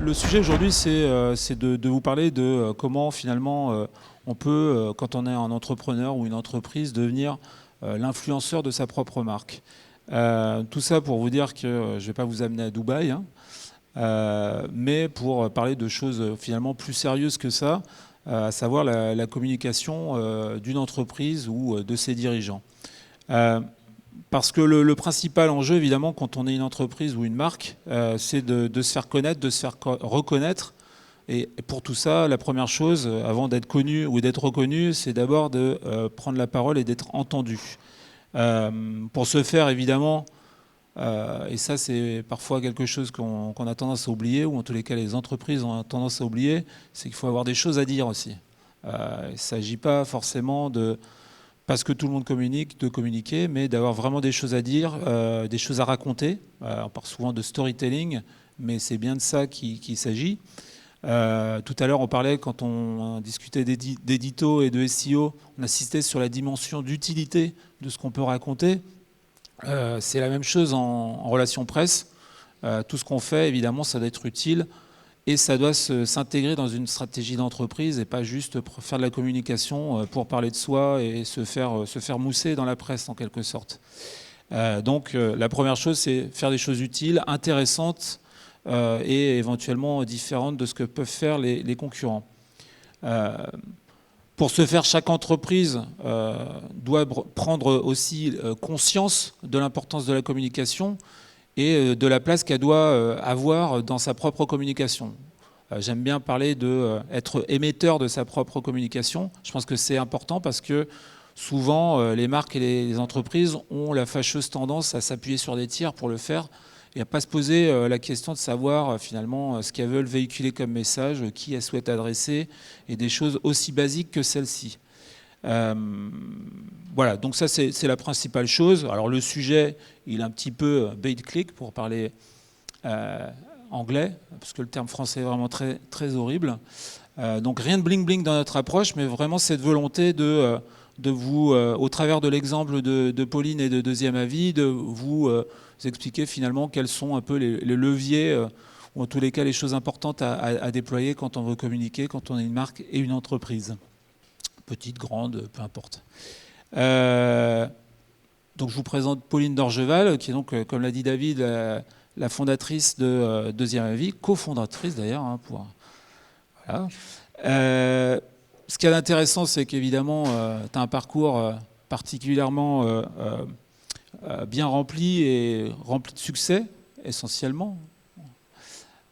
le sujet aujourd'hui, c'est de vous parler de comment finalement on peut, quand on est un entrepreneur ou une entreprise, devenir l'influenceur de sa propre marque. Tout ça pour vous dire que je ne vais pas vous amener à Dubaï, hein, mais pour parler de choses finalement plus sérieuses que ça, à savoir la communication d'une entreprise ou de ses dirigeants. Parce que le principal enjeu, évidemment, quand on est une entreprise ou une marque, c'est de se faire connaître, de se faire reconnaître. Et pour tout ça, la première chose, avant d'être connu ou d'être reconnu, c'est d'abord de prendre la parole et d'être entendu. Pour ce faire, évidemment, et ça c'est parfois quelque chose qu'on a tendance à oublier, ou en tous les cas les entreprises ont tendance à oublier, c'est qu'il faut avoir des choses à dire aussi. Il ne s'agit pas forcément parce que tout le monde communique, de communiquer, mais d'avoir vraiment des choses à dire, des choses à raconter. On parle souvent de storytelling, mais c'est bien de ça qu'il s'agit. Tout à l'heure, on parlait, quand on discutait d'édito et de SEO, on insistait sur la dimension d'utilité de ce qu'on peut raconter. C'est la même chose en relation presse. Tout ce qu'on fait, évidemment, ça doit être utile et ça doit s'intégrer dans une stratégie d'entreprise et pas juste faire de la communication pour parler de soi et se faire mousser dans la presse, en quelque sorte. Donc, la première chose, c'est faire des choses utiles, intéressantes et éventuellement différentes de ce que peuvent faire les concurrents. Pour ce faire, chaque entreprise doit prendre aussi conscience de l'importance de la communication et de la place qu'elle doit avoir dans sa propre communication. J'aime bien parler d'être émetteur de sa propre communication. Je pense que c'est important parce que souvent, les marques et les entreprises ont la fâcheuse tendance à s'appuyer sur des tiers pour le faire et à ne pas se poser la question de savoir finalement ce qu'elles veulent véhiculer comme message, qui elles souhaitent adresser, et des choses aussi basiques que celles-ci. Voilà, donc ça c'est la principale chose. Alors le sujet, il est un petit peu bait-click pour parler anglais, parce que le terme français est vraiment très, très horrible. Donc rien de bling-bling dans notre approche, mais vraiment cette volonté de vous, au travers de l'exemple de Pauline et de Deuxième Avis, de vous expliquer finalement quels sont un peu les leviers, ou en tous les cas les choses importantes à déployer quand on veut communiquer, quand on est une marque et une entreprise. Petite, grande, peu importe. Donc je vous présente Pauline Dorgeval, qui est donc, comme l'a dit David, la fondatrice de Deuxième Avis, cofondatrice d'ailleurs. Hein, voilà. Ce qui est intéressant, c'est qu'évidemment, tu as un parcours particulièrement bien rempli et rempli de succès, essentiellement.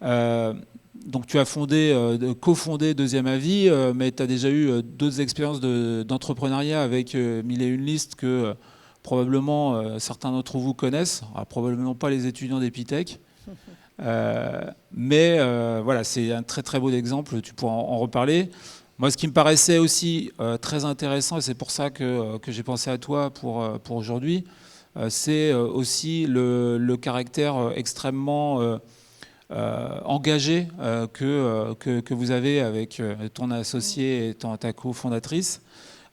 Donc tu as cofondé Deuxième Avis, mais tu as déjà eu d'autres expériences d'entrepreneuriat avec 1001 listes que probablement certains d'entre vous connaissent. Alors, probablement pas les étudiants d'Epitech. Mais voilà, c'est un très très beau exemple, tu pourras en reparler. Moi, ce qui me paraissait aussi très intéressant, et c'est pour ça que j'ai pensé à toi pour aujourd'hui, c'est aussi le caractère extrêmement engagé que vous avez avec ton associé et ta cofondatrice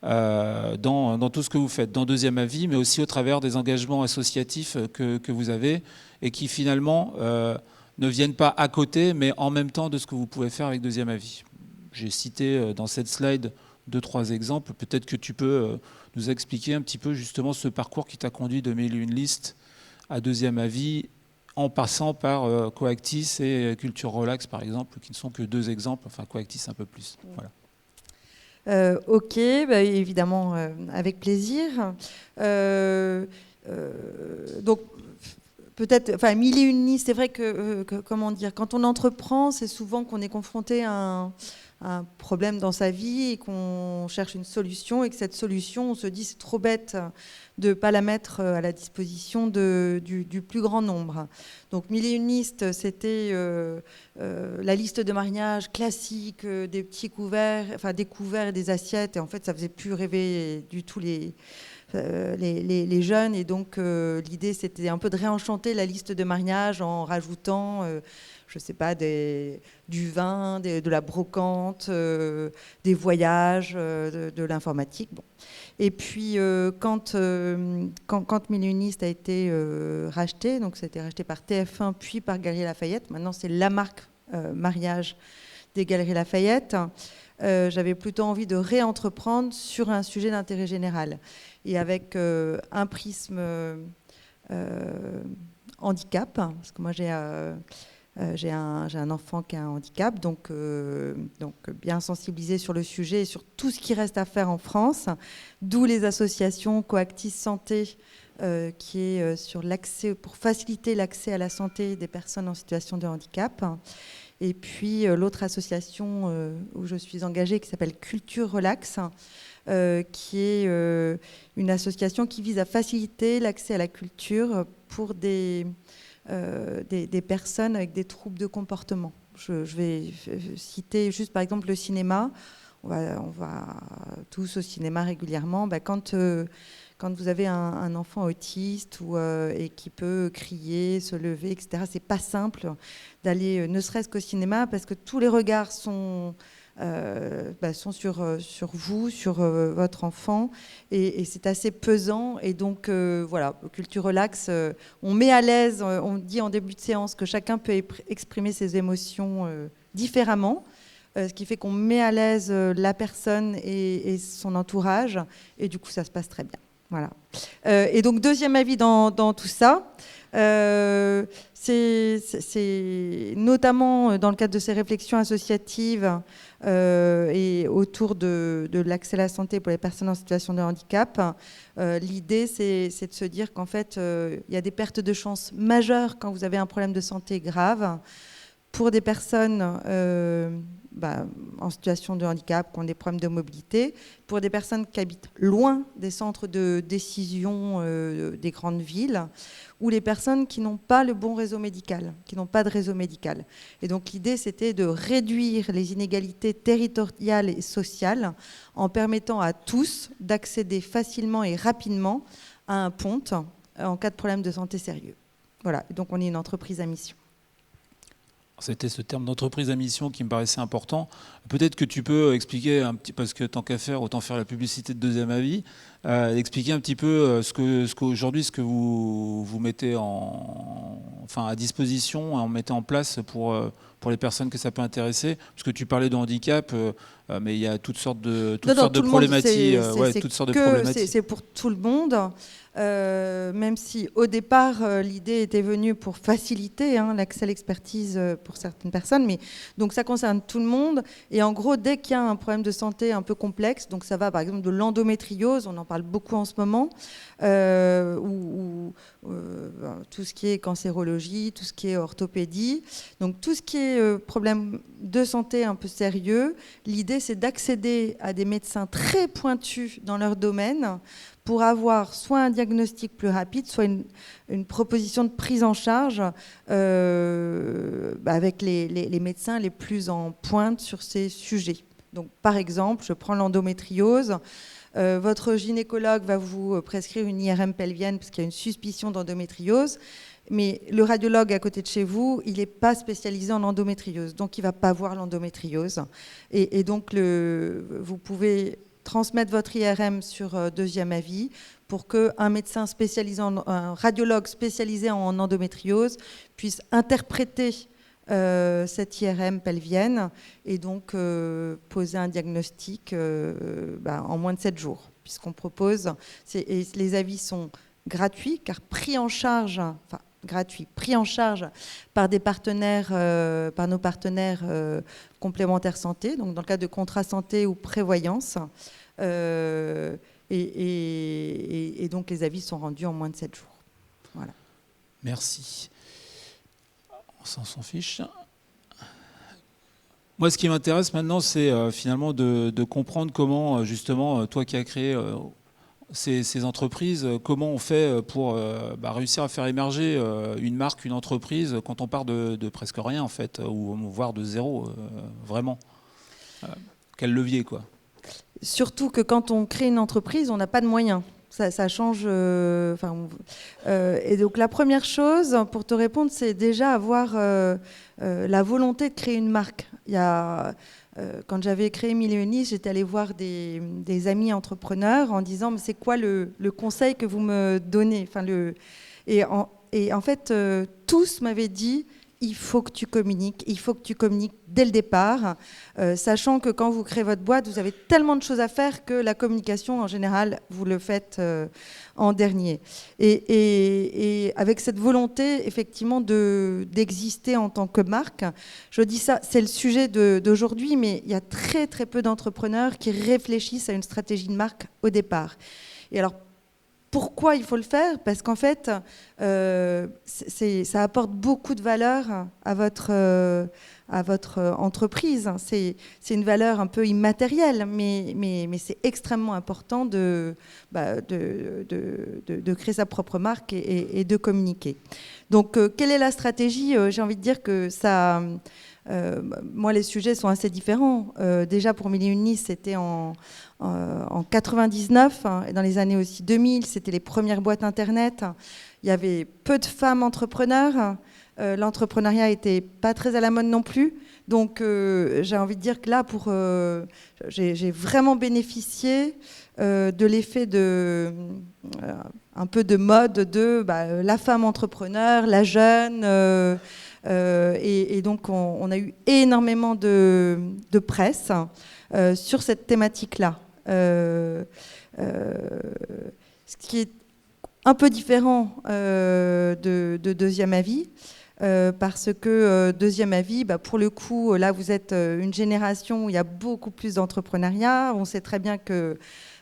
dans tout ce que vous faites, dans Deuxième Avis, mais aussi au travers des engagements associatifs que vous avez et qui finalement ne viennent pas à côté, mais en même temps de ce que vous pouvez faire avec Deuxième Avis. J'ai cité dans cette slide 2-3 exemples. Peut-être que tu peux nous expliquer un petit peu justement ce parcours qui t'a conduit de 1001 listes à Deuxième Avis, en passant par Coactis et Culture Relax, par exemple, qui ne sont que 2 exemples. Enfin, Coactis un peu plus. Voilà. Ok, bah, évidemment, avec plaisir. Donc, peut-être, enfin, 1001 listes, c'est vrai que, comment dire, quand on entreprend, c'est souvent qu'on est confronté à un problème dans sa vie et qu'on cherche une solution, et que cette solution, on se dit c'est trop bête de ne pas la mettre à la disposition du plus grand nombre. Donc 1001 listes, c'était la liste de mariage classique, des petits couverts, enfin des couverts et des assiettes, et en fait ça faisait plus rêver du tout les jeunes, et donc l'idée c'était un peu de réenchanter la liste de mariage en rajoutant je ne sais pas, du vin, de la brocante, des voyages, de l'informatique. Bon. Et puis, quand 1001 listes a été racheté, donc ça a été racheté par TF1 puis par Galeries Lafayette, maintenant c'est la marque mariage des Galeries Lafayette, j'avais plutôt envie de réentreprendre sur un sujet d'intérêt général. Et avec un prisme handicap, parce que moi j'ai un enfant qui a un handicap, donc bien sensibilisé sur le sujet et sur tout ce qui reste à faire en France, d'où les associations Coactis Santé, qui est sur l'accès, pour faciliter l'accès à la santé des personnes en situation de handicap. Et puis l'autre association où je suis engagée qui s'appelle Culture Relax, qui est une association qui vise à faciliter l'accès à la culture pour des personnes avec des troubles de comportement. Je vais citer juste par exemple le cinéma. On va tous au cinéma régulièrement. Quand vous avez un enfant autiste et qui peut crier, se lever, etc., c'est pas simple d'aller ne serait-ce qu'au cinéma parce que tous les regards sont sur vous, sur votre enfant, et c'est assez pesant. Et donc, voilà, Culture Relax, on met à l'aise, on dit en début de séance que chacun peut exprimer ses émotions différemment, ce qui fait qu'on met à l'aise la personne et son entourage, et du coup, ça se passe très bien. Voilà. Et donc, deuxième avis dans tout ça, c'est notamment dans le cadre de ces réflexions associatives et autour de l'accès à la santé pour les personnes en situation de handicap. L'idée, c'est de se dire qu'en fait, il y a des pertes de chance majeures quand vous avez un problème de santé grave pour des personnes en situation de handicap, qui ont des problèmes de mobilité, pour des personnes qui habitent loin des centres de décision des grandes villes, ou les personnes qui n'ont pas le bon réseau médical, qui n'ont pas de réseau médical. Et donc l'idée, c'était de réduire les inégalités territoriales et sociales en permettant à tous d'accéder facilement et rapidement à un ponte en cas de problème de santé sérieux. Voilà, donc on est une entreprise à mission. C'était ce terme d'entreprise à mission qui me paraissait important. Peut-être que tu peux expliquer un petit, parce que tant qu'à faire, autant faire la publicité de deuxième avis, expliquer un petit peu ce que vous mettez à disposition, en mettez en place pour les personnes que ça peut intéresser. Parce que tu parlais de handicap, mais il y a toutes sortes de problématiques. C'est pour tout le monde. Même si au départ l'idée était venue pour faciliter l'accès à l'expertise pour certaines personnes, mais donc ça concerne tout le monde. Et en gros, dès qu'il y a un problème de santé un peu complexe, donc ça va par exemple de l'endométriose, on en parle beaucoup en ce moment, ou tout ce qui est cancérologie, tout ce qui est orthopédie, donc tout ce qui est problème de santé un peu sérieux. L'idée, c'est d'accéder à des médecins très pointus dans leur domaine pour avoir soit un diagnostic plus rapide, soit une proposition de prise en charge avec les médecins les plus en pointe sur ces sujets. Donc, par exemple, je prends l'endométriose. Votre gynécologue va vous prescrire une IRM pelvienne parce qu'il y a une suspicion d'endométriose, mais le radiologue à côté de chez vous, il n'est pas spécialisé en endométriose, donc il ne va pas voir l'endométriose. Et donc, vous pouvez transmettre votre IRM sur deuxième avis pour qu'un médecin spécialisé, un radiologue spécialisé en endométriose puisse interpréter cette IRM pelvienne et donc poser un diagnostic en moins de 7 jours, puisqu'on propose, et les avis sont gratuits, car pris en charge par des partenaires, par nos partenaires complémentaires santé, donc dans le cadre de contrats santé ou prévoyance, et donc les avis sont rendus en moins de 7 jours. Voilà. Merci. On s'en fiche. Moi, ce qui m'intéresse maintenant, c'est finalement de comprendre comment, justement, toi qui as créé ces entreprises, comment on fait pour réussir à faire émerger une marque, une entreprise, quand on part de presque rien, en fait, ou voire de zéro, vraiment. Quel levier, quoi. Surtout que quand on crée une entreprise, on n'a pas de moyens. Ça change. Et donc la première chose, pour te répondre, c'est déjà avoir la volonté de créer une marque. Quand j'avais créé Mille et Une Niches, j'étais allée voir des amis entrepreneurs en disant mais c'est quoi le conseil que vous me donnez, et en fait tous m'avaient dit il faut que tu communiques dès le départ, sachant que quand vous créez votre boîte, vous avez tellement de choses à faire que la communication, en général, vous le faites en dernier. Et avec cette volonté, effectivement, d'exister en tant que marque, je dis ça, c'est le sujet d'aujourd'hui, mais il y a très, très peu d'entrepreneurs qui réfléchissent à une stratégie de marque au départ. Et alors, pourquoi il faut le faire? Parce qu'en fait, ça apporte beaucoup de valeur à votre entreprise. C'est une valeur un peu immatérielle, mais c'est extrêmement important de créer sa propre marque et de communiquer. Donc, quelle est la stratégie? J'ai envie de dire que ça... moi, les sujets sont assez différents. Déjà, pour Mille et une Nuits, c'était en 99, et dans les années aussi 2000, c'était les premières boîtes Internet. Il y avait peu de femmes entrepreneurs. L'entrepreneuriat n'était pas très à la mode non plus. Donc, j'ai envie de dire que là, j'ai vraiment bénéficié de l'effet un peu de mode de la femme entrepreneur, la jeune... et donc, on a eu énormément de presse sur cette thématique-là. Ce qui est un peu différent de Deuxième Avis, parce que Deuxième Avis, pour le coup, là, vous êtes une génération où il y a beaucoup plus d'entrepreneuriat. On sait très bien que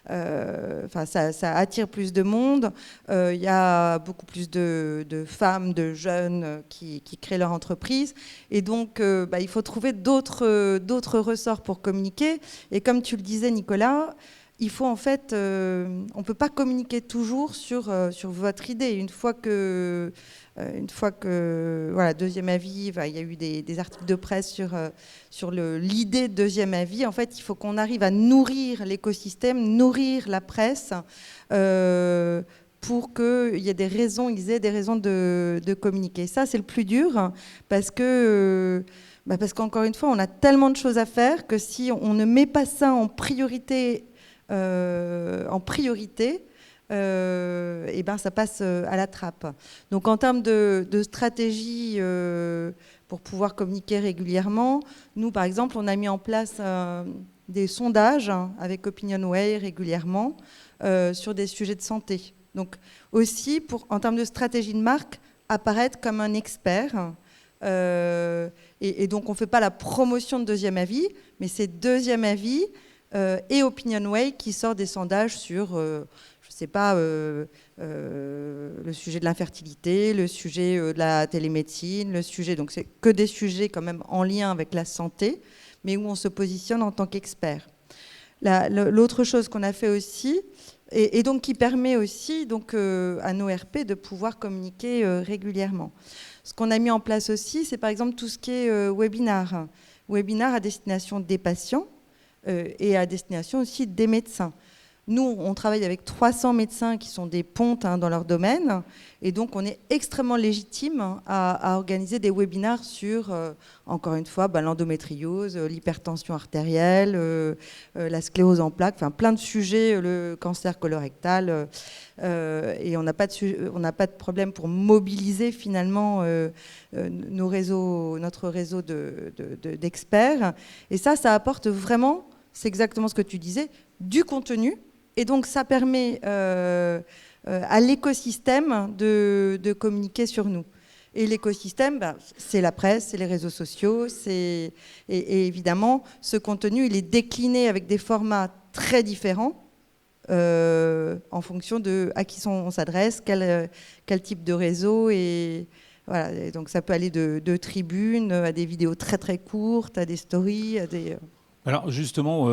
ça attire plus de monde. Il y a beaucoup plus de femmes, de jeunes qui créent leur entreprise. Et donc, il faut trouver d'autres ressorts pour communiquer. Et comme tu le disais, Nicolas, il faut en fait... on ne peut pas communiquer toujours sur votre idée. Une fois que voilà, Deuxième Avis, il y a eu des articles de presse sur l'idée de Deuxième Avis. En fait, il faut qu'on arrive à nourrir l'écosystème, nourrir la presse pour qu'ils aient des raisons de communiquer. Ça, c'est le plus dur parce qu'encore une fois, on a tellement de choses à faire que si on ne met pas ça en priorité, et ça passe à la trappe. Donc en termes de stratégie pour pouvoir communiquer régulièrement, nous par exemple on a mis en place des sondages avec OpinionWay régulièrement sur des sujets de santé. Donc aussi en termes de stratégie de marque, apparaître comme un expert. Et donc on ne fait pas la promotion de Deuxième Avis, mais c'est Deuxième Avis et OpinionWay qui sort des sondages sur, je ne sais pas, le sujet de l'infertilité, le sujet de la télémédecine, le sujet, donc c'est que des sujets quand même en lien avec la santé, mais où on se positionne en tant qu'expert. L'autre chose qu'on a fait aussi, et donc qui permet aussi donc, à nos RP de pouvoir communiquer régulièrement. Ce qu'on a mis en place aussi, c'est par exemple tout ce qui est webinar à destination des patients, et à destination aussi des médecins. Nous, on travaille avec 300 médecins qui sont des pontes dans leur domaine, et donc on est extrêmement légitime à organiser des webinars sur, encore une fois, l'endométriose, l'hypertension artérielle, la sclérose en plaques, enfin plein de sujets, le cancer colorectal, et on n'a pas de problème pour mobiliser finalement notre réseau d'experts. Et ça apporte vraiment, c'est exactement ce que tu disais, du contenu. Et donc, ça permet à l'écosystème de communiquer sur nous. Et l'écosystème, c'est la presse, c'est les réseaux sociaux. Et évidemment, ce contenu, il est décliné avec des formats très différents en fonction de à qui on s'adresse, quel type de réseau. Et voilà. Et donc, ça peut aller de tribunes à des vidéos très, très courtes, à des stories, à des... Alors justement,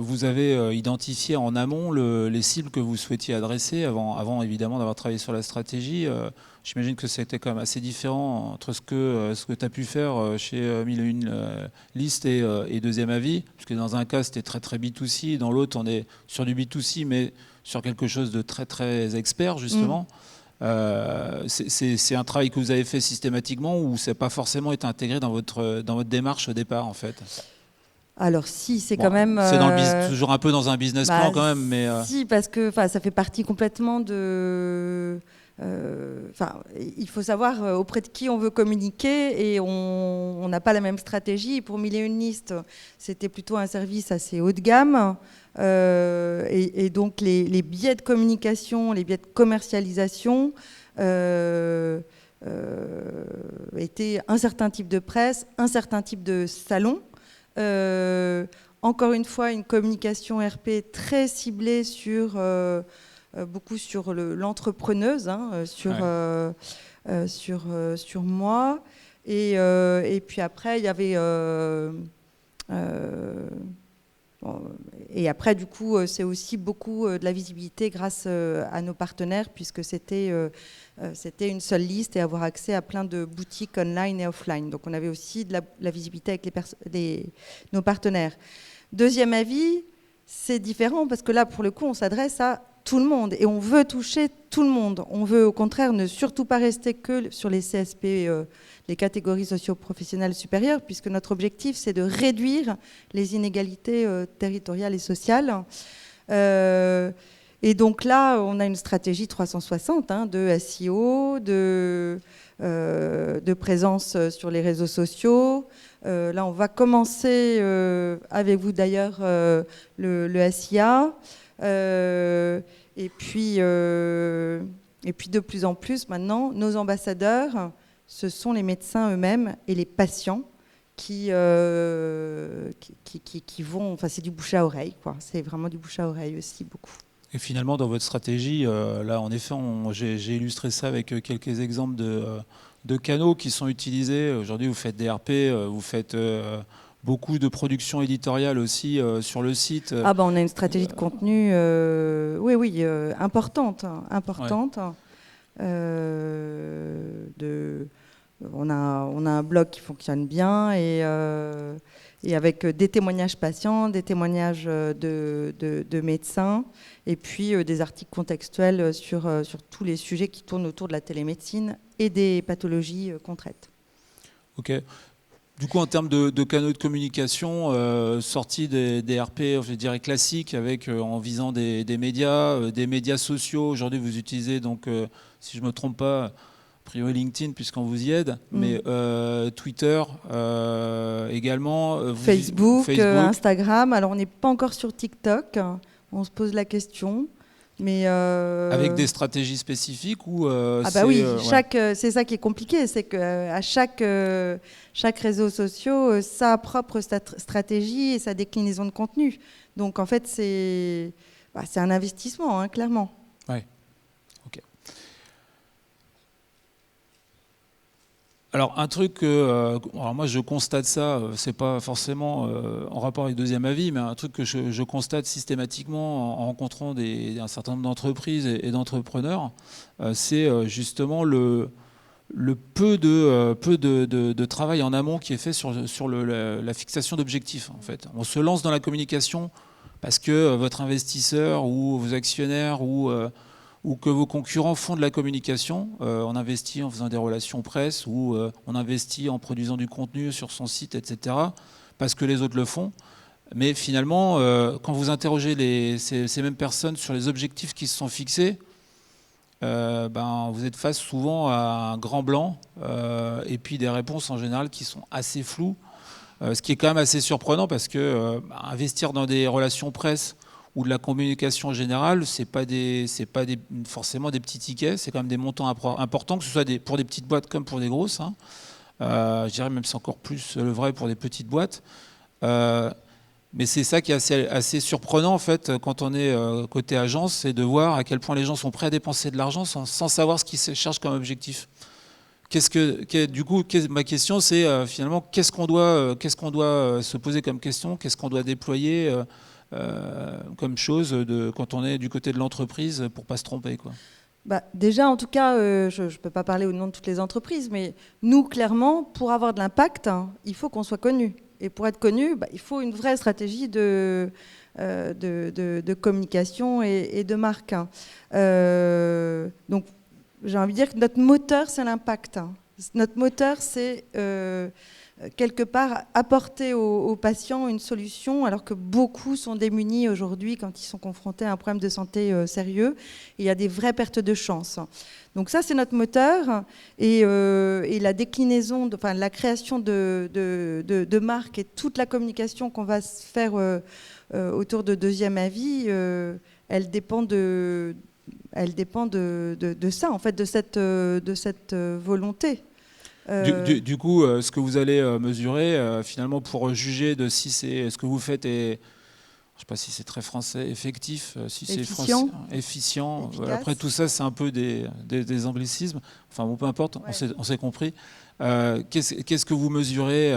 vous avez identifié en amont les cibles que vous souhaitiez adresser avant évidemment d'avoir travaillé sur la stratégie. J'imagine que c'était quand même assez différent entre ce que tu as pu faire chez Mille et Une Liste et Deuxième Avis, puisque dans un cas c'était très très B2C, dans l'autre on est sur du B2C mais sur quelque chose de très très expert justement. C'est un travail que vous avez fait systématiquement ou ça n'a pas forcément été intégré dans votre démarche au départ en fait? Alors si, c'est quand même... C'est toujours un peu dans un business plan quand même, mais... Si, parce que ça fait partie complètement il faut savoir auprès de qui on veut communiquer et on n'a pas la même stratégie. Pour Mille et une listes, c'était plutôt un service assez haut de gamme. Et donc les biais de communication, les biais de commercialisation étaient un certain type de presse, un certain type de salon. Encore une fois, une communication RP très ciblée sur beaucoup sur l'entrepreneuse, hein, sur moi. Et puis après, il y avait et après, du coup, c'est aussi beaucoup de la visibilité grâce à nos partenaires, puisque c'était une seule liste et avoir accès à plein de boutiques online et offline. Donc, on avait aussi de la visibilité avec nos partenaires. Deuxième avis, c'est différent, parce que là, pour le coup, on s'adresse à tout le monde et on veut toucher tout le monde. On veut, au contraire, ne surtout pas rester que sur les CSP, les catégories socio-professionnelles supérieures, puisque notre objectif, c'est de réduire les inégalités territoriales et sociales. Et donc là, on a une stratégie 360 de SEO, de présence sur les réseaux sociaux. Là, on va commencer avec vous d'ailleurs le SIA. Et puis de plus en plus maintenant, nos ambassadeurs, ce sont les médecins eux-mêmes et les patients qui vont. Enfin, c'est du bouche à oreille, quoi. C'est vraiment du bouche à oreille aussi beaucoup. Et finalement, dans votre stratégie, là, en effet, j'ai illustré ça avec quelques exemples de canaux qui sont utilisés. Aujourd'hui, vous faites des RP, vous faites beaucoup de production éditoriale aussi sur le site. On a une stratégie de contenu, importante. Ouais. On a un blog qui fonctionne bien et avec des témoignages patients, des témoignages de médecins et puis des articles contextuels sur tous les sujets qui tournent autour de la télémédecine et des pathologies qu'on traite. Ok. Du coup, en termes de canaux de communication, sortis des RP, je dirais classiques, en visant des médias sociaux. Aujourd'hui, vous utilisez donc, si je ne me trompe pas, a priori LinkedIn puisqu'on vous y aide, mais Twitter également. Facebook, Instagram. Alors, on n'est pas encore sur TikTok. On se pose la question. Mais avec des stratégies spécifiques ou c'est ça qui est compliqué, c'est qu'à chaque réseau social sa propre stratégie et sa déclinaison de contenu. Donc en fait c'est un investissement, hein, clairement. Ouais. Ok. Alors un truc, alors moi je constate ça, c'est pas forcément en rapport avec Deuxième Avis, mais un truc que je constate systématiquement en rencontrant un certain nombre d'entreprises et d'entrepreneurs, c'est justement le peu de travail en amont qui est fait sur la fixation d'objectifs. En fait, on se lance dans la communication parce que votre investisseur ou vos actionnaires ou que vos concurrents font de la communication. On investit en faisant des relations presse ou on investit en produisant du contenu sur son site, etc. parce que les autres le font. Mais finalement, quand vous interrogez ces mêmes personnes sur les objectifs qui se sont fixés, vous êtes face souvent à un grand blanc et puis des réponses en général qui sont assez floues. Ce qui est quand même assez surprenant parce que investir dans des relations presse ou de la communication générale, c'est pas forcément des petits tickets, c'est quand même des montants importants, que ce soit pour des petites boîtes comme pour des grosses. Hein. Je dirais même c'est encore plus le vrai pour des petites boîtes. Mais c'est ça qui est assez surprenant en fait quand on est côté agence, c'est de voir à quel point les gens sont prêts à dépenser de l'argent sans savoir ce qu'ils se cherchent comme objectif. Du coup, ma question c'est finalement qu'est-ce qu'on doit se poser comme question, qu'est-ce qu'on doit déployer comme chose quand on est du côté de l'entreprise pour pas se tromper, quoi. Déjà, en tout cas, je ne peux pas parler au nom de toutes les entreprises, mais nous, clairement, pour avoir de l'impact, il faut qu'on soit connu. Et pour être connu, il faut une vraie stratégie de communication et de marque. Donc, j'ai envie de dire que notre moteur, c'est l'impact. Notre moteur, c'est quelque part apporter aux patients une solution, alors que beaucoup sont démunis aujourd'hui quand ils sont confrontés à un problème de santé sérieux. Et il y a des vraies pertes de chance. Donc ça, c'est notre moteur. Et la déclinaison, enfin la création de marques et toute la communication qu'on va faire autour de Deuxième Avis, elle dépend de ça, en fait, de cette volonté. Du coup, ce que vous allez mesurer, finalement, pour juger de si c'est ce que vous faites est, je ne sais pas si c'est très français, effectif, si c'est efficient, efficient. Voilà. Après, tout ça, c'est un peu des anglicismes. Enfin, bon, peu importe, ouais. On s'est compris. Qu'est-ce que vous mesurez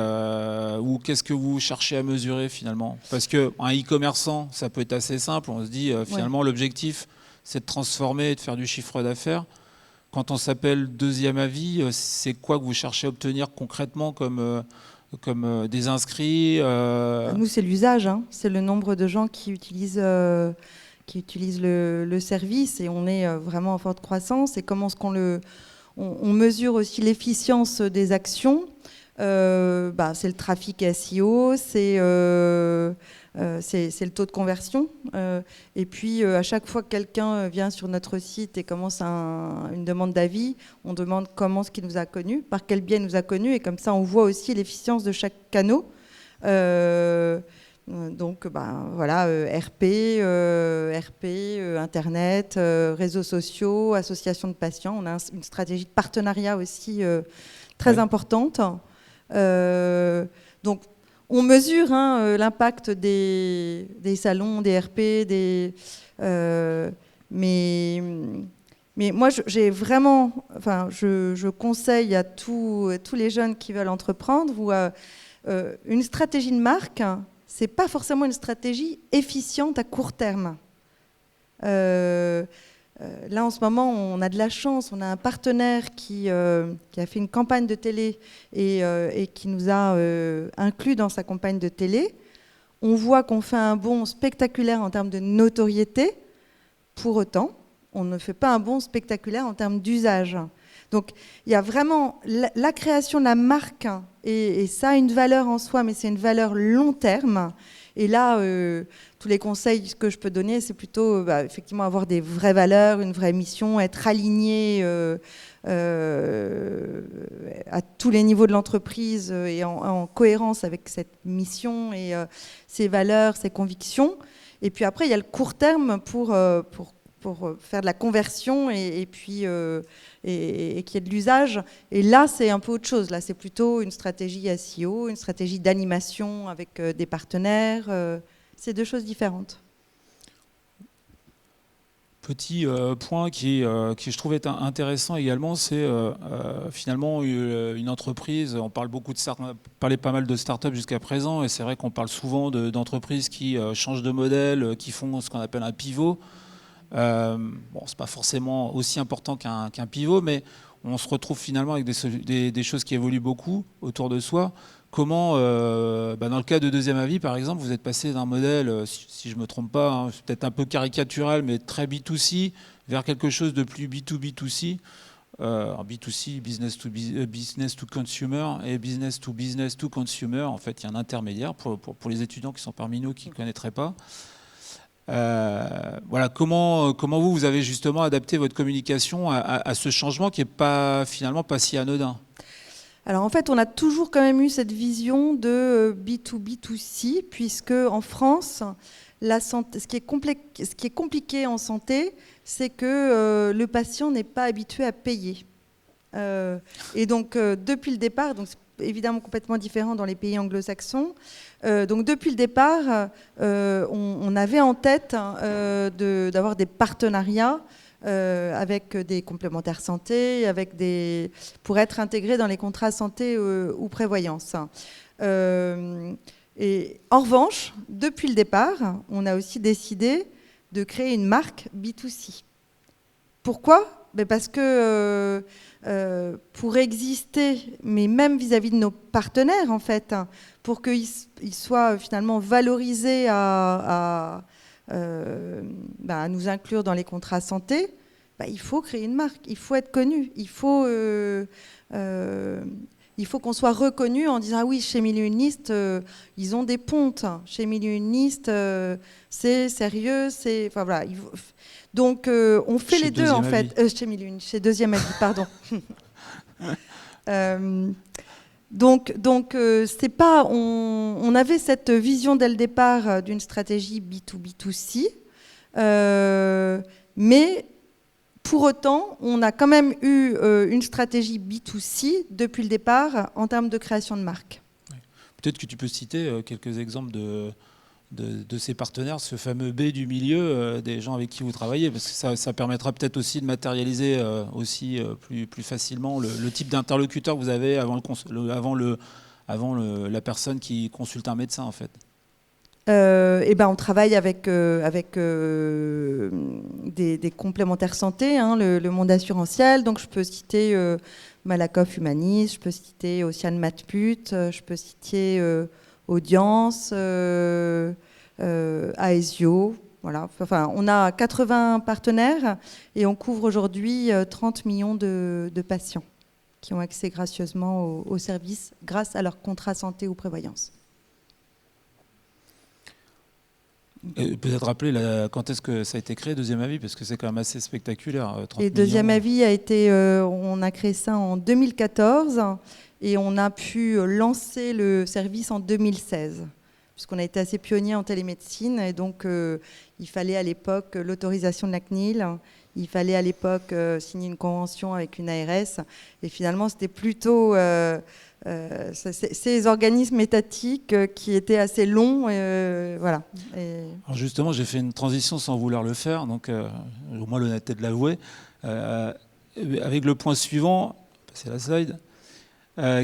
ou qu'est-ce que vous cherchez à mesurer, finalement? Parce qu'un e-commerçant, ça peut être assez simple. On se dit, finalement, l'objectif, c'est de transformer et de faire du chiffre d'affaires. Quand on s'appelle Deuxième Avis, c'est quoi que vous cherchez à obtenir concrètement comme des inscrits Nous, c'est l'usage, hein. C'est le nombre de gens qui utilisent le service, et on est vraiment en forte croissance. Et comment est-ce on mesure aussi l'efficience des actions? C'est le trafic SEO, c'est le taux de conversion. Et puis, à chaque fois que quelqu'un vient sur notre site et commence une demande d'avis, on demande comment est-ce qu'il nous a connus, par quel biais il nous a connus, et comme ça, on voit aussi l'efficience de chaque canal. Donc, voilà, RP, Internet, réseaux sociaux, associations de patients. On a une stratégie de partenariat aussi très importante. Donc, on mesure l'impact des salons, des RP, mais moi, j'ai vraiment, je conseille à tous les jeunes qui veulent entreprendre, une stratégie de marque, c'est pas forcément une stratégie efficiente à court terme. Là, en ce moment, on a de la chance. On a un partenaire qui a fait une campagne de télé et qui nous a inclus dans sa campagne de télé. On voit qu'on fait un bond spectaculaire en termes de notoriété. Pour autant, on ne fait pas un bond spectaculaire en termes d'usage. Donc, il y a vraiment la création de la marque, et ça a une valeur en soi, mais c'est une valeur long terme. Et là, tous les conseils que je peux donner, c'est plutôt effectivement avoir des vraies valeurs, une vraie mission, être aligné à tous les niveaux de l'entreprise et en cohérence avec cette mission et ses valeurs, ses convictions. Et puis après, il y a le court terme pour faire de la conversion et puis qu'il y ait de l'usage. Et là, c'est un peu autre chose. Là, c'est plutôt une stratégie SEO, une stratégie d'animation avec des partenaires. C'est deux choses différentes. Petit point qui je trouve être intéressant également, c'est finalement une entreprise. On parle beaucoup de parlait pas mal de start-up jusqu'à présent, et c'est vrai qu'on parle souvent d'entreprises qui changent de modèle, qui font ce qu'on appelle un pivot. C'est pas forcément aussi important qu'un pivot, mais on se retrouve finalement avec des choses qui évoluent beaucoup autour de soi. Comment, dans le cas de Deuxième Avis, par exemple, vous êtes passé d'un modèle, si je ne me trompe pas, c'est peut-être un peu caricatural, mais très B2C, vers quelque chose de plus B2B2C. B2C, business to consumer, et business to consumer. En fait, il y a un intermédiaire pour les étudiants qui sont parmi nous qui ne connaîtraient pas. Voilà, comment vous avez justement adapté votre communication à ce changement qui n'est finalement pas si anodin? Alors en fait, on a toujours quand même eu cette vision de B2B2C, puisque en France, la santé, ce qui est compliqué en santé, c'est que le patient n'est pas habitué à payer. Et donc depuis le départ, donc c'est évidemment complètement différent dans les pays anglo-saxons. Donc depuis le départ, on avait en tête d'avoir des partenariats avec des complémentaires santé, pour être intégrés dans les contrats santé ou prévoyance. Et en revanche, depuis le départ, on a aussi décidé de créer une marque B2C. Pourquoi ? Parce que pour exister, mais même vis-à-vis de nos partenaires, en fait, pour qu'ils soient finalement valorisés à nous inclure dans les contrats santé, il faut créer une marque, il faut être connu, il faut il faut qu'on soit reconnu en disant ah oui, chez Milieu Uniste, ils ont des pontes. Chez Milieu Uniste, c'est sérieux, c'est enfin voilà. Donc on fait les deux en fait. Chez Deuxième Avis, pardon. Donc c'est pas. On avait cette vision dès le départ d'une stratégie B2B2C, mais pour autant, on a quand même eu une stratégie B2C depuis le départ en termes de création de marque. Peut-être que tu peux citer quelques exemples de ces partenaires, ce fameux B du milieu, des gens avec qui vous travaillez, parce que ça permettra peut-être aussi de matérialiser aussi plus facilement le type d'interlocuteur que vous avez avant la personne qui consulte un médecin en fait. On travaille avec des complémentaires santé, hein, le monde assurantiel. Donc je peux citer Malakoff Humanis, je peux citer Océane Matput, je peux citer Audience, Aesio. Voilà. Enfin, on a 80 partenaires et on couvre aujourd'hui 30 millions de patients qui ont accès gracieusement aux services grâce à leur contrat santé ou prévoyance. Peut-être rappeler quand est-ce que ça a été créé, Deuxième Avis, parce que c'est quand même assez spectaculaire. 30 et Deuxième millions. Avis a été, on a créé ça en 2014 et on a pu lancer le service en 2016, puisqu'on a été assez pionnier en télémédecine et donc il fallait à l'époque l'autorisation de la CNIL, il fallait à l'époque signer une convention avec une ARS et finalement c'était plutôt ces organismes étatiques qui étaient assez longs. Voilà. Alors justement, j'ai fait une transition sans vouloir le faire, donc au moins l'honnêteté de l'avouer, avec le point suivant, passer la slide,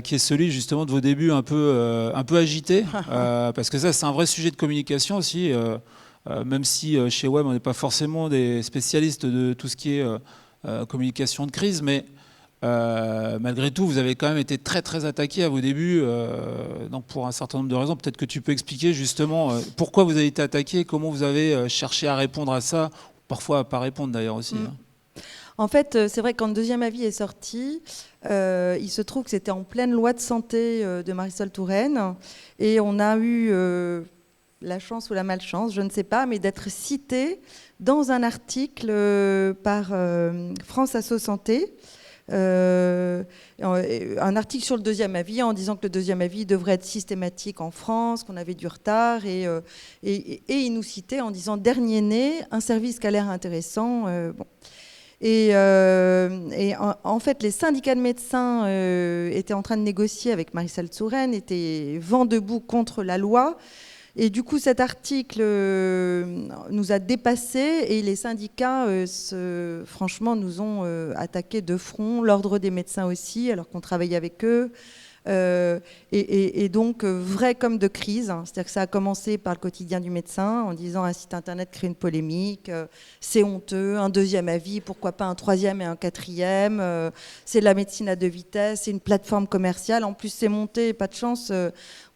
qui est celui justement de vos débuts un peu agités, parce que ça c'est un vrai sujet de communication aussi, même si chez Web on n'est pas forcément des spécialistes de tout ce qui est communication de crise, mais malgré tout, vous avez quand même été très très attaqué à vos débuts, donc pour un certain nombre de raisons. Peut-être que tu peux expliquer justement pourquoi vous avez été attaqué, comment vous avez cherché à répondre à ça, parfois à pas répondre d'ailleurs aussi. Hein. En fait, c'est vrai que quand Deuxième Avis est sorti, il se trouve que c'était en pleine loi de santé de Marisol Touraine, et on a eu la chance ou la malchance, je ne sais pas, mais d'être cité dans un article par France Asso Santé. Un article sur le Deuxième Avis en disant que le Deuxième Avis devrait être systématique en France, qu'on avait du retard et il nous citait en disant dernier né, un service qui a l'air intéressant. Bon. En fait, les syndicats de médecins étaient en train de négocier avec Marisol Touraine, étaient vent debout contre la loi. Et du coup, cet article nous a dépassés et les syndicats, franchement, nous ont attaqué de front, l'ordre des médecins aussi, alors qu'on travaillait avec eux. Donc, vrai comme de crise, hein. C'est-à-dire que ça a commencé par le quotidien du médecin en disant un site internet crée une polémique, c'est honteux, un deuxième avis, pourquoi pas un troisième et un quatrième, c'est de la médecine à deux vitesses, c'est une plateforme commerciale, en plus c'est monté, pas de chance,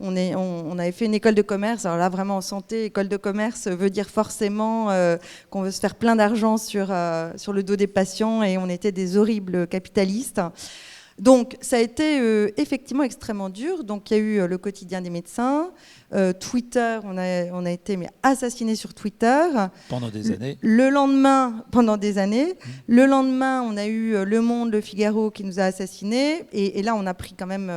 on avait fait une école de commerce, alors là vraiment en santé, école de commerce veut dire forcément qu'on veut se faire plein d'argent sur le dos des patients et on était des horribles capitalistes. Donc, ça a été effectivement extrêmement dur. Donc, il y a eu le quotidien des médecins, Twitter, on a été assassinés sur Twitter. Pendant des années. Le lendemain, pendant des années. Le lendemain, on a eu Le Monde, Le Figaro qui nous a assassinés. Et là, on a pris quand même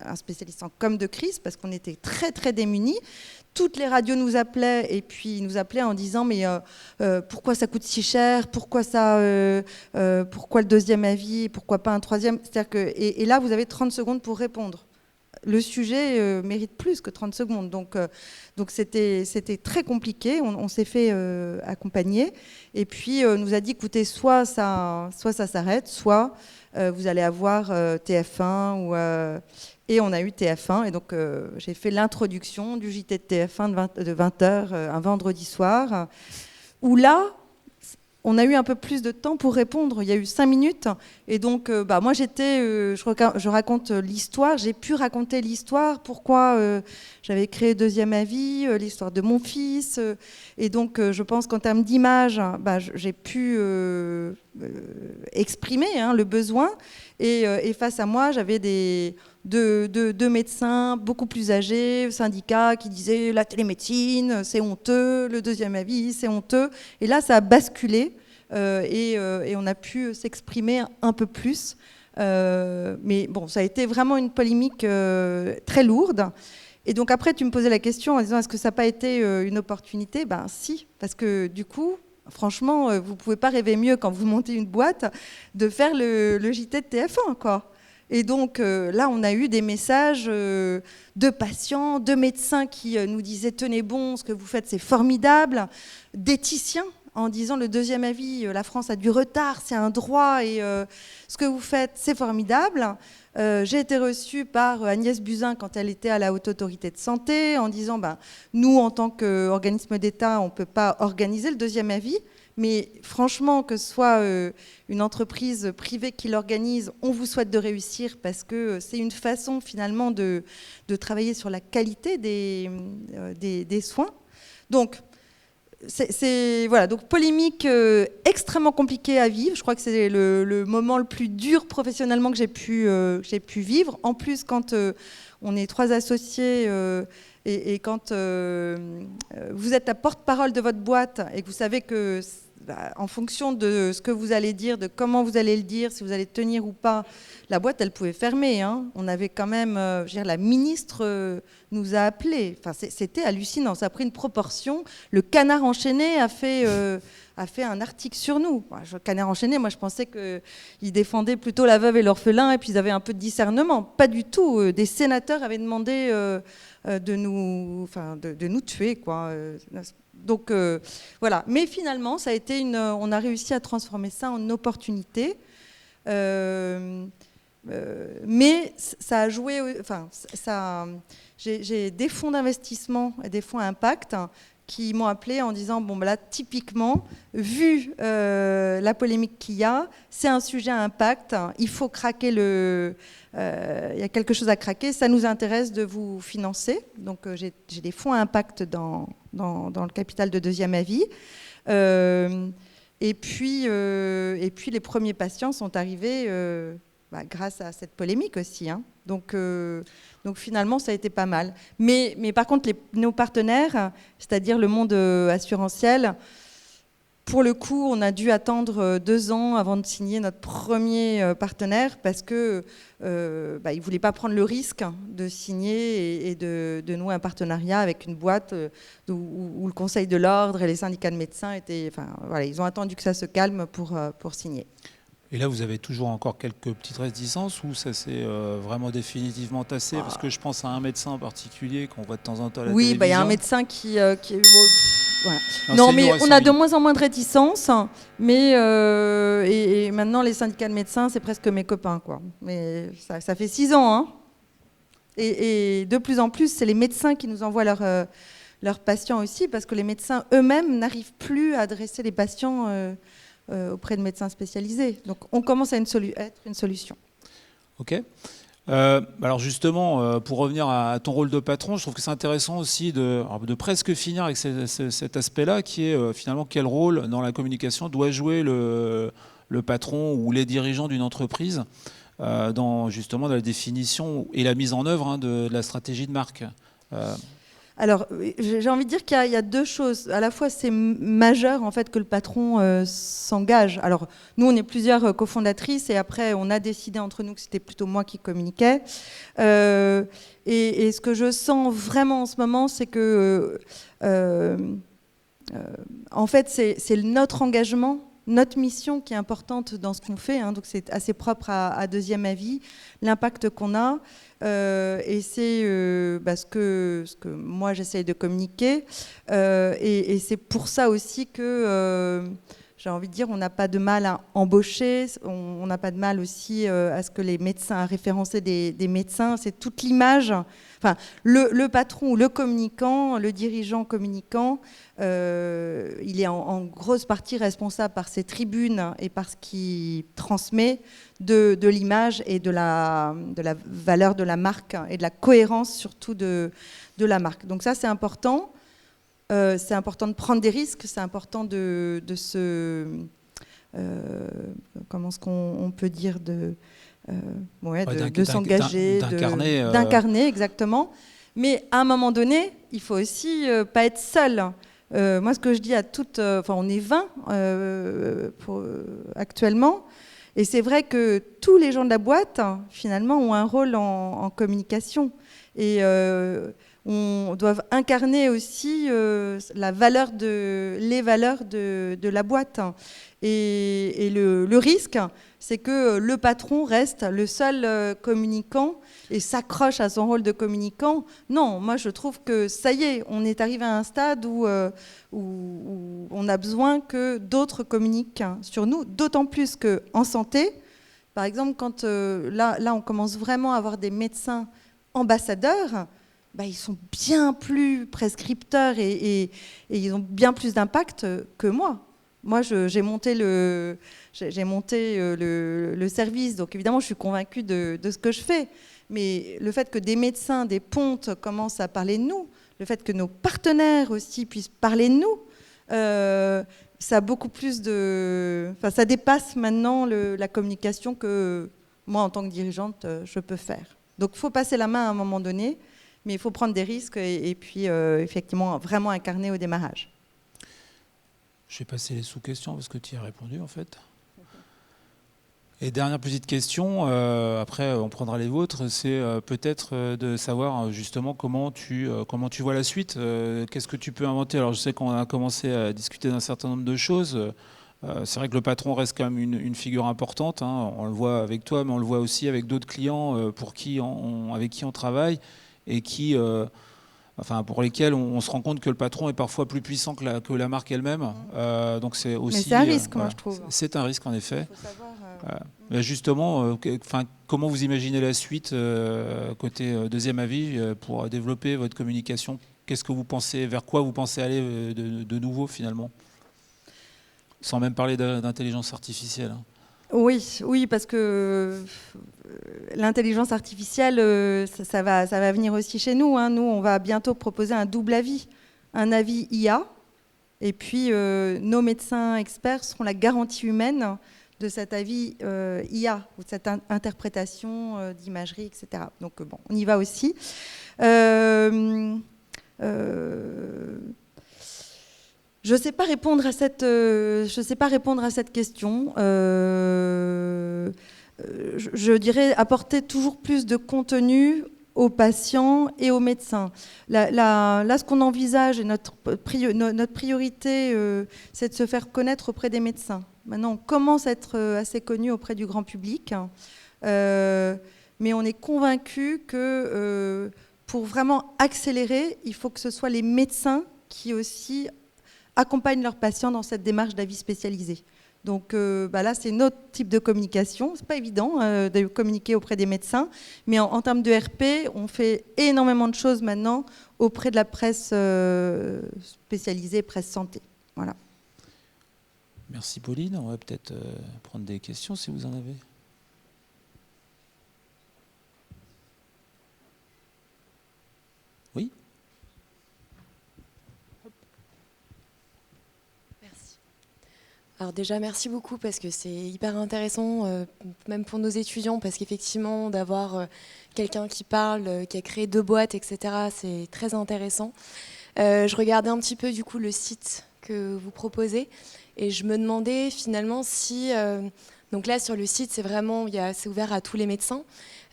un spécialiste en com de crise parce qu'on était très, très démunis. Toutes les radios nous appelaient et puis ils nous appelaient en disant mais pourquoi ça coûte si cher, pourquoi le deuxième avis, pourquoi pas un troisième, c'est-à-dire que et là vous avez 30 secondes pour répondre. Le sujet mérite plus que 30 secondes, donc c'était très compliqué. On s'est fait accompagner et puis nous a dit écoutez soit ça s'arrête, soit vous allez avoir TF1 et on a eu TF1 et donc j'ai fait l'introduction du JT de TF1 de 20h un vendredi soir où là on a eu un peu plus de temps pour répondre. Il y a eu 5 minutes et donc moi je raconte l'histoire, j'ai pu raconter l'histoire, pourquoi j'avais créé Deuxième Avis, l'histoire de mon fils et donc je pense qu'en termes d'image j'ai pu exprimer le besoin et face à moi j'avais des de médecins beaucoup plus âgés, syndicats qui disaient la télémédecine, c'est honteux, le deuxième avis, c'est honteux. Et là, ça a basculé et on a pu s'exprimer un peu plus. Mais bon, ça a été vraiment une polémique très lourde. Et donc après, tu me posais la question en disant est-ce que ça n'a pas été une opportunité? Ben si, parce que du coup, franchement, vous ne pouvez pas rêver mieux quand vous montez une boîte de faire le JT de TF1, quoi. Et donc là, on a eu des messages de patients, de médecins qui nous disaient tenez bon, ce que vous faites c'est formidable, d'éthiciens en disant le deuxième avis, la France a du retard, c'est un droit et ce que vous faites c'est formidable. J'ai été reçue par Agnès Buzyn quand elle était à la Haute Autorité de Santé en disant ben, nous en tant qu'organisme d'État on ne peut pas organiser le deuxième avis. Mais franchement, que ce soit une entreprise privée qui l'organise, on vous souhaite de réussir parce que c'est une façon finalement de travailler sur la qualité des soins. Donc, voilà, donc polémique extrêmement compliquée à vivre. Je crois que c'est le moment le plus dur professionnellement que j'ai pu vivre. En plus, quand on est 3 associés et quand vous êtes la porte-parole de votre boîte et que vous savez que en fonction de ce que vous allez dire, de comment vous allez le dire, si vous allez tenir ou pas, la boîte, elle pouvait fermer. Hein. On avait quand même, je veux dire, la ministre nous a appelés. Enfin, c'était hallucinant. Ça a pris une proportion. Le Canard enchaîné a fait un article sur nous. Le Canard enchaîné, moi, je pensais qu'il défendait plutôt la veuve et l'orphelin et puis ils avaient un peu de discernement. Pas du tout. Des sénateurs avaient demandé de nous tuer, quoi. Donc voilà, mais finalement, ça a été on a réussi à transformer ça en opportunité. Mais ça a joué. Enfin, j'ai des fonds d'investissement et des fonds à impact qui m'ont appelé en disant bon, ben là, typiquement, vu la polémique qu'il y a, c'est un sujet à impact. Il faut craquer il y a quelque chose à craquer. Ça nous intéresse de vous financer. Donc j'ai des fonds à impact dans le capital de deuxième avis. Et puis les premiers patients sont arrivés grâce à cette polémique aussi. Hein. Donc finalement, ça a été pas mal. Mais par contre, nos partenaires, c'est-à-dire le monde assurantiel, pour le coup, on a dû attendre 2 ans avant de signer notre premier partenaire parce que ils ne voulaient pas prendre le risque de signer et de nouer un partenariat avec une boîte où le Conseil de l'ordre et les syndicats de médecins étaient... Enfin, voilà, ils ont attendu que ça se calme pour signer. Et là, vous avez toujours encore quelques petites réticences ou ça s'est vraiment définitivement tassé? Parce que je pense à un médecin en particulier qu'on voit de temps en temps à la télévision. Oui, il y a un médecin qui voilà. Non, mais on a de moins en moins de réticences. Mais et maintenant, les syndicats de médecins, c'est presque mes copains, quoi. Mais ça fait 6 ans. Hein. Et de plus en plus, c'est les médecins qui nous envoient leurs patients aussi, parce que les médecins eux-mêmes n'arrivent plus à adresser les patients auprès de médecins spécialisés. Donc on commence à être une solution. Ok. Alors justement, pour revenir à ton rôle de patron, je trouve que c'est intéressant aussi de presque finir avec cet aspect-là, qui est finalement quel rôle dans la communication doit jouer le patron ou les dirigeants d'une entreprise dans la définition et la mise en œuvre de la stratégie de marque. Alors, j'ai envie de dire qu'il y a 2 choses. À la fois, c'est majeur en fait que le patron s'engage. Alors, nous, on est plusieurs cofondatrices et après, on a décidé entre nous que c'était plutôt moi qui communiquais. Et ce que je sens vraiment en ce moment, c'est que, en fait, c'est notre engagement, notre mission qui est importante dans ce qu'on fait. Hein, donc, c'est assez propre à deuxième avis, l'impact qu'on a. Et c'est ce que moi j'essaye de communiquer et c'est pour ça aussi que j'ai envie de dire on n'a pas de mal à embaucher, on n'a pas de mal aussi à ce que les médecins, à référencer des médecins, c'est toute l'image, enfin le patron ou le communicant, le dirigeant communicant, il est en grosse partie responsable par ses tribunes et par ce qu'il transmet de l'image et de la valeur de la marque et de la cohérence surtout de la marque. Donc ça, c'est important. C'est important de prendre des risques, c'est important de se... comment est-ce qu'on peut dire de s'engager, d'incarner exactement. Mais à un moment donné, il faut aussi pas être seul. Moi, ce que je dis à toutes, on est 20 actuellement, et c'est vrai que tous les gens de la boîte, finalement, ont un rôle en communication. Et on doit incarner aussi les valeurs de la boîte. Et le risque, c'est que le patron reste le seul communicant et s'accroche à son rôle de communicant. Non, moi je trouve que ça y est, on est arrivé à un stade où on a besoin que d'autres communiquent sur nous, d'autant plus qu'en santé, par exemple, quand là on commence vraiment à avoir des médecins ambassadeurs, ils sont bien plus prescripteurs et ils ont bien plus d'impact que moi. Moi, j'ai monté le service, donc évidemment, je suis convaincue de ce que je fais. Mais le fait que des médecins, des pontes commencent à parler de nous, le fait que nos partenaires aussi puissent parler de nous, ça a beaucoup plus de... Enfin, ça dépasse maintenant la communication que moi, en tant que dirigeante, je peux faire. Donc, il faut passer la main à un moment donné, mais il faut prendre des risques et puis, effectivement, vraiment incarner au démarrage. Je vais passer les sous-questions parce que tu y as répondu en fait. Et dernière petite question, après on prendra les vôtres, c'est peut-être de savoir justement comment tu vois la suite. Qu'est-ce que tu peux inventer? Alors je sais qu'on a commencé à discuter d'un certain nombre de choses. C'est vrai que le patron reste quand même une figure importante, hein. On le voit avec toi, mais on le voit aussi avec d'autres clients avec qui on travaille et qui... pour lesquels on se rend compte que le patron est parfois plus puissant que la marque elle-même. Donc c'est aussi. Mais c'est un risque, moi, je trouve. C'est un risque, en effet. Il faut savoir, mais justement, comment vous imaginez la suite côté deuxième avis pour développer votre communication? Qu'est-ce que vous pensez, vers quoi vous pensez aller de nouveau finalement? Sans même parler d'intelligence artificielle. Oui, parce que l'intelligence artificielle, ça va venir aussi chez nous, hein. Nous, on va bientôt proposer un double avis, un avis IA, et puis nos médecins experts seront la garantie humaine de cet avis IA, ou de cette interprétation d'imagerie, etc. Donc on y va aussi. Je ne sais pas répondre à cette question. Je dirais apporter toujours plus de contenu aux patients et aux médecins. Là, ce qu'on envisage et notre priorité, c'est de se faire connaître auprès des médecins. Maintenant, on commence à être assez connu auprès du grand public, mais on est convaincu que pour vraiment accélérer, il faut que ce soit les médecins qui aussi accompagnent leurs patients dans cette démarche d'avis spécialisé. Donc là, c'est notre type de communication. C'est pas évident de communiquer auprès des médecins, mais en termes de RP, on fait énormément de choses maintenant auprès de la presse spécialisée, presse santé. Voilà. Merci Pauline. On va peut-être prendre des questions si vous en avez. Oui. Alors déjà, merci beaucoup parce que c'est hyper intéressant, même pour nos étudiants, parce qu'effectivement, d'avoir quelqu'un qui parle, qui a créé 2 boîtes, etc., c'est très intéressant. Je regardais un petit peu du coup le site que vous proposez et je me demandais finalement si... donc là, sur le site, c'est vraiment, c'est ouvert à tous les médecins.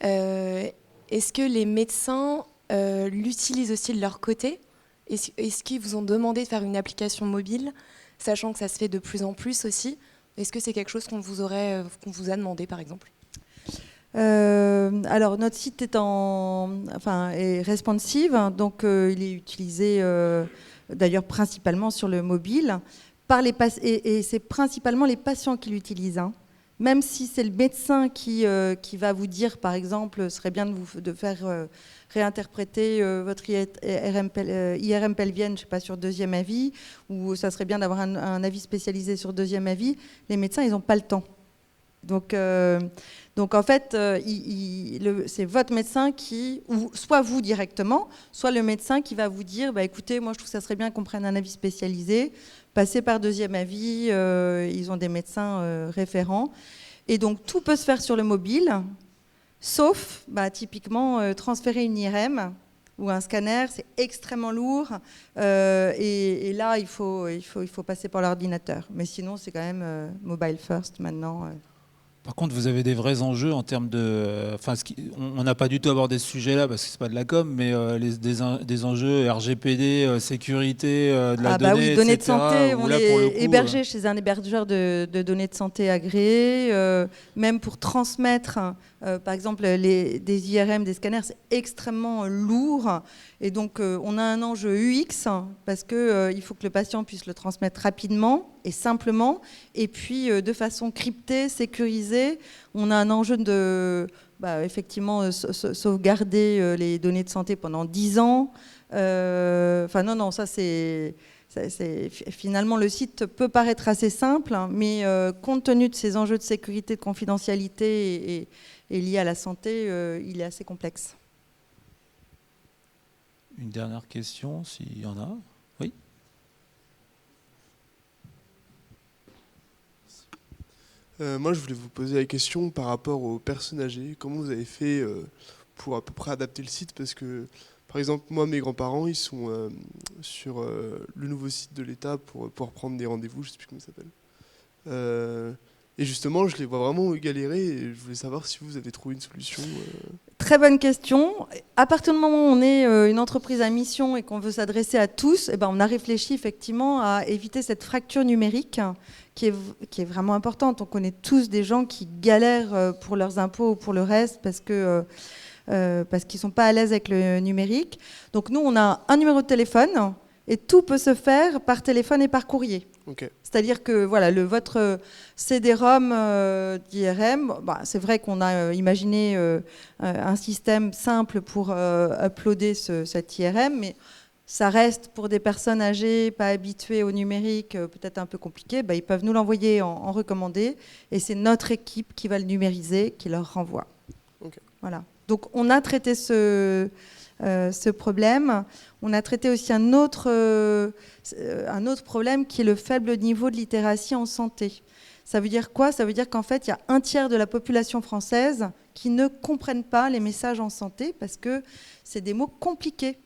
Est-ce que les médecins l'utilisent aussi de leur côté? Est-ce qu'ils vous ont demandé de faire une application mobile, sachant que ça se fait de plus en plus aussi? Est-ce que c'est quelque chose qu'on vous a demandé, par exemple? Alors, notre site est responsive, donc il est utilisé d'ailleurs principalement sur le mobile, et c'est principalement les patients qui l'utilisent, hein. Même si c'est le médecin qui va vous dire, par exemple, ce serait bien de faire réinterpréter votre IRM pelvienne, je sais pas, sur deuxième avis, ou ça serait bien d'avoir un avis spécialisé sur deuxième avis, les médecins, ils n'ont pas le temps. Donc en fait, c'est votre médecin ou soit vous directement, soit le médecin qui va vous dire, écoutez, moi je trouve que ça serait bien qu'on prenne un avis spécialisé, passer par deuxième avis, ils ont des médecins référents. Et donc tout peut se faire sur le mobile, sauf typiquement transférer une IRM ou un scanner, c'est extrêmement lourd. Et là, il faut passer par l'ordinateur. Mais sinon, c'est quand même mobile first maintenant. Par contre, vous avez des vrais enjeux en termes de... on n'a pas du tout abordé ce sujet-là parce que c'est pas de la com, mais des enjeux RGPD, sécurité de la donnée, oui, données etc., de santé, on là, est pour le coup, hébergé chez un hébergeur de données de santé agréé. Même pour transmettre, par exemple, des IRM, des scanners, c'est extrêmement lourd. Et donc, on a un enjeu UX parce qu'il faut que le patient puisse le transmettre rapidement et simplement, et puis de façon cryptée, sécurisée. On a un enjeu de effectivement sauvegarder les données de santé pendant 10 ans. Non, ça c'est finalement le site peut paraître assez simple, hein, mais compte tenu de ces enjeux de sécurité, de confidentialité et liés à la santé, il est assez complexe. Une dernière question, s'il y en a. Oui. Moi, je voulais vous poser la question par rapport aux personnes âgées. Comment vous avez fait pour à peu près adapter le site? Parce que, par exemple, moi, mes grands-parents, ils sont sur le nouveau site de l'État pour pouvoir prendre des rendez-vous, je ne sais plus comment ça s'appelle. Et justement, je les vois vraiment galérer et je voulais savoir si vous avez trouvé une solution. Très bonne question. À partir du moment où on est une entreprise à mission et qu'on veut s'adresser à tous, on a réfléchi effectivement à éviter cette fracture numérique qui est vraiment importante. On connaît tous des gens qui galèrent pour leurs impôts ou pour le reste parce qu'ils ne sont pas à l'aise avec le numérique. Donc nous, on a un numéro de téléphone et tout peut se faire par téléphone et par courrier. Okay. C'est-à-dire que voilà, votre CD-ROM d'IRM, c'est vrai qu'on a imaginé un système simple pour uploader cet IRM, mais ça reste pour des personnes âgées, pas habituées au numérique, peut-être un peu compliqué. Ils peuvent nous l'envoyer en recommandé, et c'est notre équipe qui va le numériser, qui leur renvoie. Okay. Voilà. Donc on a traité ce problème. On a traité aussi un autre problème qui est le faible niveau de littératie en santé. Ça veut dire quoi? Ça veut dire qu'en fait, il y a un tiers de la population française qui ne comprennent pas les messages en santé parce que c'est des mots compliqués.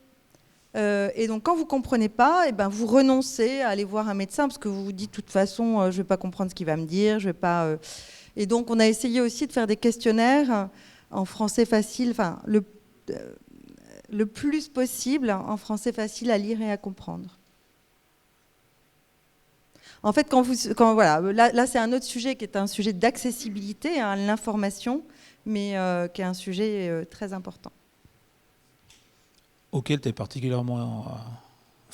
Et donc, quand vous ne comprenez pas, vous renoncez à aller voir un médecin parce que vous vous dites, de toute façon, je ne vais pas comprendre ce qu'il va me dire. Je vais pas, Et donc, on a essayé aussi de faire des questionnaires en français facile, le plus possible en français facile à lire et à comprendre. En fait, là c'est un autre sujet qui est un sujet d'accessibilité à l'information, mais qui est un sujet très important.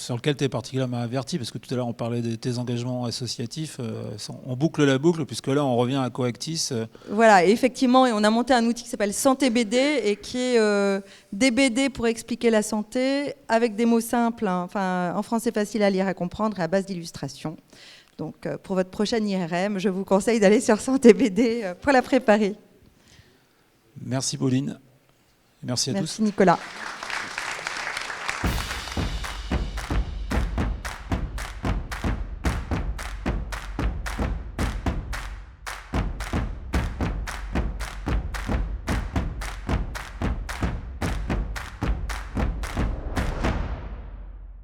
Sur lequel tu es particulièrement averti, parce que tout à l'heure on parlait de tes engagements associatifs, on boucle la boucle, puisque là on revient à Coactis. Voilà, et effectivement, on a monté un outil qui s'appelle Santé BD, et qui est des BD pour expliquer la santé, avec des mots simples, en français facile à lire et à comprendre, et à base d'illustrations. Donc pour votre prochaine IRM, je vous conseille d'aller sur Santé BD pour la préparer. Merci Pauline, merci à tous. Merci Nicolas.